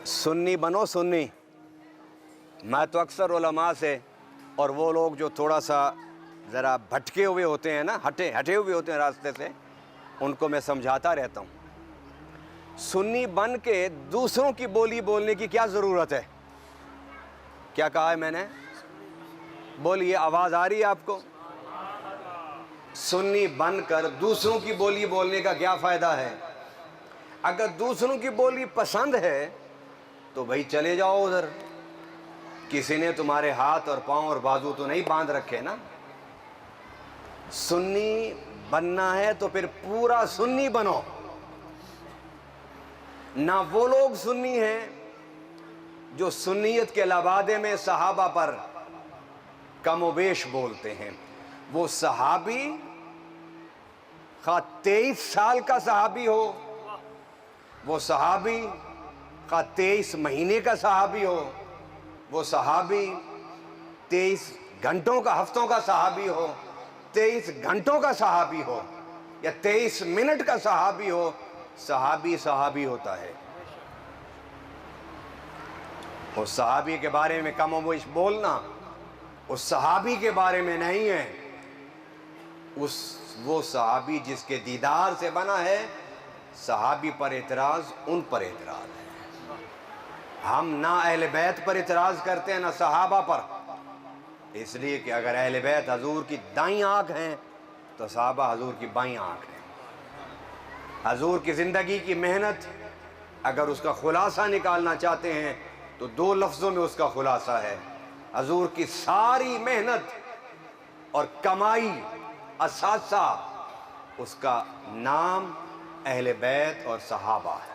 सुन्नी बनो सुन्नी। मैं तो अक्सर उलमा से और वो लोग जो थोड़ा सा ज़रा भटके हुए होते हैं ना, हटे हुए होते हैं रास्ते से, उनको मैं समझाता रहता हूँ। सुन्नी बन के दूसरों की बोली बोलने की क्या ज़रूरत है? क्या कहा है मैंने? बोलिए, आवाज़ आ रही है आपको? सुन्नी बनकर दूसरों की बोली बोलने का क्या फ़ायदा है? अगर दूसरों की बोली पसंद है तो भाई चले जाओ उधर। किसी ने तुम्हारे हाथ और पांव और बाजू तो नहीं बांध रखे ना। सुन्नी बनना है तो फिर पूरा सुन्नी बनो। ना वो लोग सुन्नी हैं जो सुन्नियत के लबादे में सहाबा पर कमोबेश बोलते हैं। वो सहाबी खा 23 साल का सहाबी हो, वो सहाबी का 23 महीने का सहाबी हो, वो सहाबी 23 घंटों का, हफ्तों का सहाबी हो, 23 घंटों का सहाबी हो या 23 मिनट का सहाबी हो, सहाबी सहाबी होता है। उस सहाबी के बारे में कमोबेश बोलना उस सहाबी के बारे में नहीं है। वो सहाबी जिसके दीदार से बना है, सहाबी पर एतराज उन पर एतराज है। हम ना अहले बैत पर एतराज करते हैं ना सहाबा पर, इसलिए कि अगर अहले बैत हजूर की दाईं आंख हैं तो सहाबा हजूर की बाईं आंख हैं। हजूर की ज़िंदगी की मेहनत अगर उसका खुलासा निकालना चाहते हैं तो 2 लफ्ज़ों में उसका खुलासा है, हजूर की सारी मेहनत और कमाई असासा, उसका नाम अहले बैत और सहाबा है।